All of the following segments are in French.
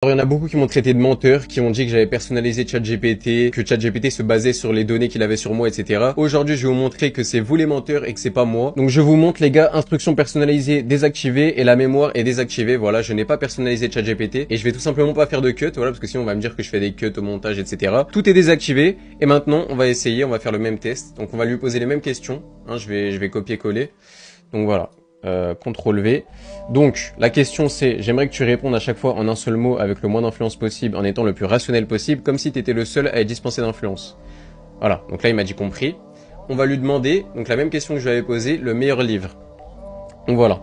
Alors, il y en a beaucoup qui m'ont traité de menteur, qui ont dit que j'avais personnalisé ChatGPT, que ChatGPT se basait sur les données qu'il avait sur moi, etc. Aujourd'hui, je vais vous montrer que c'est vous les menteurs et que c'est pas moi. Donc, je vous montre, les gars, instructions personnalisées désactivées et la mémoire est désactivée. Voilà, je n'ai pas personnalisé ChatGPT et je vais tout simplement pas faire de cut, voilà, parce que sinon on va me dire que je fais des cuts au montage, etc. Tout est désactivé et maintenant, on va essayer, on va faire le même test. Donc, on va lui poser les mêmes questions. Hein, je vais copier-coller. Donc, voilà. CTRL V. Donc, la question c'est, j'aimerais que tu répondes à chaque fois en un seul mot avec le moins d'influence possible, en étant le plus rationnel possible, comme si tu étais le seul à être dispensé d'influence. Voilà, donc là il m'a dit compris. On va lui demander, donc la même question que je lui avais posée, le meilleur livre. Donc voilà.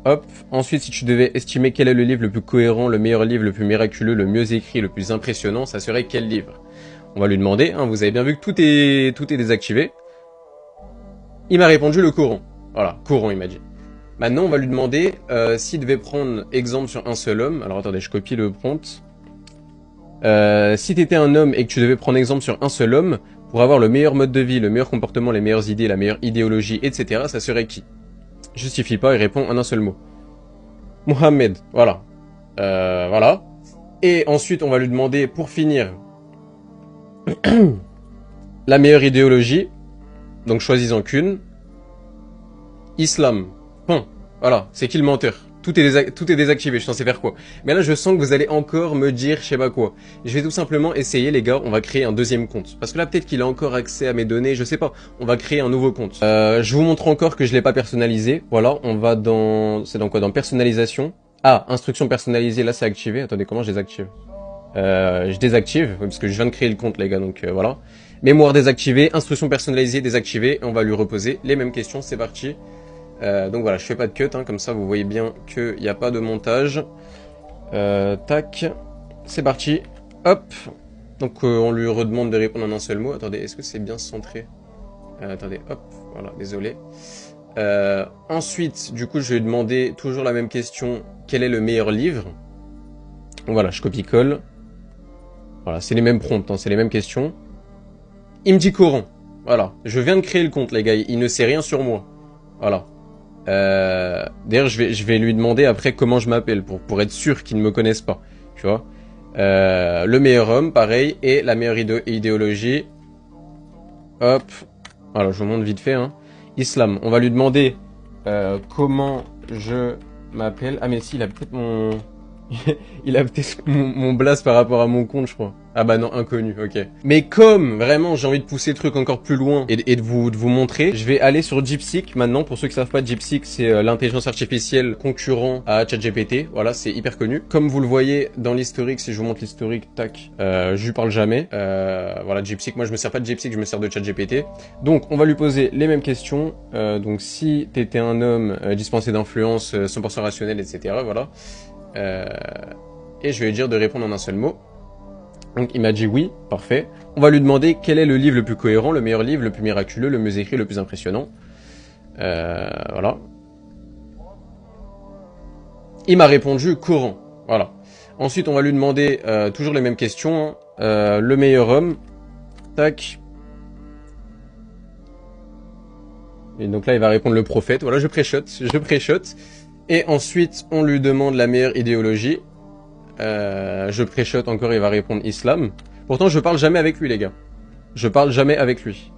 Hop. Ensuite, si tu devais estimer quel est le livre le plus cohérent, le meilleur livre, le plus miraculeux, le mieux écrit, le plus impressionnant, ça serait quel livre? On va lui demander, hein, vous avez bien vu que tout est désactivé. Il m'a répondu le Coran. Voilà, Coran il m'a dit. Maintenant, on va lui demander s'il devait prendre exemple sur un seul homme. Alors attendez, je copie le prompt. Si tu étais un homme et que tu devais prendre exemple sur un seul homme, pour avoir le meilleur mode de vie, le meilleur comportement, les meilleures idées, la meilleure idéologie, etc., ça serait qui? Justifie pas et répond en un seul mot. Mohamed, voilà. Voilà. Et ensuite, on va lui demander, pour finir, la meilleure idéologie. Donc choisis-en qu'une. Islam. Point. Voilà, c'est qui le menteur? Tout est désactivé, je suis censé faire quoi? Mais là, je sens que vous allez encore me dire je sais pas quoi. Je vais tout simplement essayer, les gars, on va créer un deuxième compte. Parce que là, peut-être qu'il a encore accès à mes données, je sais pas. On va créer un nouveau compte. Je vous montre encore que je l'ai pas personnalisé. Voilà, on va dans... C'est dans quoi? Dans personnalisation. Ah, instructions personnalisées, là c'est activé. Attendez, comment je désactive? Je désactive, parce que je viens de créer le compte, les gars, donc voilà. Mémoire désactivée, instructions personnalisées désactivées. On va lui reposer les mêmes questions, c'est parti. Donc voilà, je fais pas de cut, hein, comme ça vous voyez bien qu'il n'y a pas de montage. Tac, c'est parti. Hop. Donc on lui redemande de répondre en un seul mot. Attendez, est-ce que c'est bien centré? Attendez, hop, voilà, désolé. Ensuite, du coup, je vais lui demander toujours la même question. Quel est le meilleur livre? Donc voilà, je copie-colle. Voilà, c'est les mêmes prompts, hein, c'est les mêmes questions. Il me dit Coran. Voilà, je viens de créer le compte, les gars. Il ne sait rien sur moi. Voilà. D'ailleurs, je vais lui demander après comment je m'appelle pour être sûr qu'il ne me connaisse pas. Tu vois. Le meilleur homme, pareil, et la meilleure idéologie. Hop. Voilà, je vous montre vite fait. Hein. Islam. On va lui demander comment je m'appelle. Ah mais si, il a peut-être mon... il a peut-être mon blast par rapport à mon compte, je crois. Ah bah non, inconnu, ok. Mais comme, vraiment, j'ai envie de pousser le truc encore plus loin et de vous montrer, je vais aller sur DeepSeek maintenant. Pour ceux qui savent pas, DeepSeek, c'est l'intelligence artificielle concurrent à ChatGPT. Voilà, c'est hyper connu. Comme vous le voyez dans l'historique, si je vous montre l'historique, tac, je lui parle jamais. Voilà, DeepSeek, moi je me sers pas de DeepSeek, je me sers de ChatGPT. Donc, on va lui poser les mêmes questions. Donc, si t'étais un homme dispensé d'influence, 100% rationnel, etc., voilà. Et je vais lui dire de répondre en un seul mot. Donc il m'a dit oui, parfait. On va lui demander quel est le livre le plus cohérent, le meilleur livre, le plus miraculeux, le mieux écrit, le plus impressionnant. Voilà. Il m'a répondu Coran. Voilà. Ensuite on va lui demander toujours les mêmes questions. Hein. Le meilleur homme. Tac. Et donc là il va répondre le prophète. Voilà, je pré-shot. Et ensuite, on lui demande la meilleure idéologie. Je pré-shot encore, il va répondre Islam. Pourtant, je parle jamais avec lui, les gars. Je parle jamais avec lui.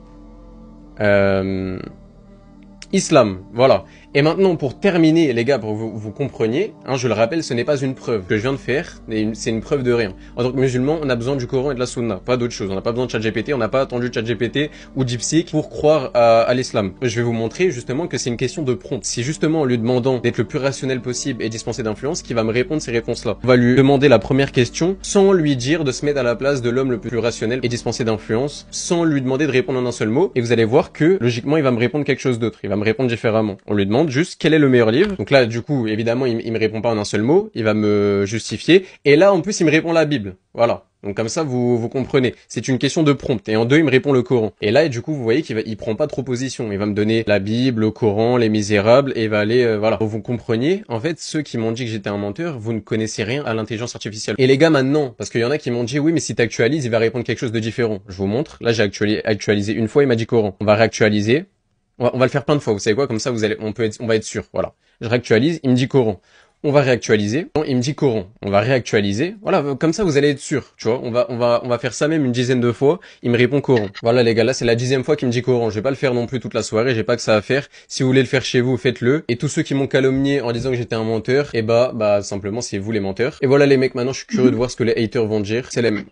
Islam, voilà. Et maintenant, pour terminer, les gars, pour que vous compreniez, hein, je le rappelle, ce n'est pas une preuve que je viens de faire, c'est une preuve de rien. En tant que musulman, on a besoin du Coran et de la Sunna, pas d'autre chose. On n'a pas besoin de ChatGPT, on n'a pas attendu ChatGPT ou DeepSeek pour croire à l'islam. Je vais vous montrer justement que c'est une question de prompt. C'est justement en lui demandant d'être le plus rationnel possible et dispensé d'influence qu'il va me répondre ces réponses-là. On va lui demander la première question sans lui dire de se mettre à la place de l'homme le plus rationnel et dispensé d'influence, sans lui demander de répondre en un seul mot. Et vous allez voir que, logiquement, il va me répondre quelque chose d'autre. Il va me répondre différemment. On lui demande juste quel est le meilleur livre. Donc là, du coup, évidemment, il me répond pas en un seul mot. Il va me justifier. Et là, en plus, il me répond la Bible. Voilà. Donc comme ça, vous comprenez. C'est une question de prompt. Et en deux, il me répond le Coran. Et là, du coup, vous voyez il prend pas trop position. Il va me donner la Bible, le Coran, les Misérables, et il va aller, voilà. Pour que vous compreniez, en fait, ceux qui m'ont dit que j'étais un menteur, vous ne connaissez rien à l'intelligence artificielle. Et les gars, maintenant, parce qu'il y en a qui m'ont dit, oui, mais si t'actualises, il va répondre quelque chose de différent. Je vous montre. Là, j'ai actualisé une fois, il m'a dit Coran. On va réactualiser. On va le faire plein de fois. Vous savez quoi? Comme ça, on va être sûr. Voilà. Je réactualise, il me dit Coran. On va réactualiser. Il me dit Coran. On va réactualiser. Voilà, comme ça vous allez être sûr, tu vois. On va faire ça même une dizaine de fois. Il me répond Coran. Voilà les gars, là c'est la 10e fois qu'il me dit Coran. Je vais pas le faire non plus toute la soirée, j'ai pas que ça à faire. Si vous voulez le faire chez vous, faites-le. Et tous ceux qui m'ont calomnié en disant que j'étais un menteur, et bah simplement c'est vous les menteurs. Et voilà les mecs, maintenant je suis curieux de voir ce que les haters vont dire. C'est les mêmes.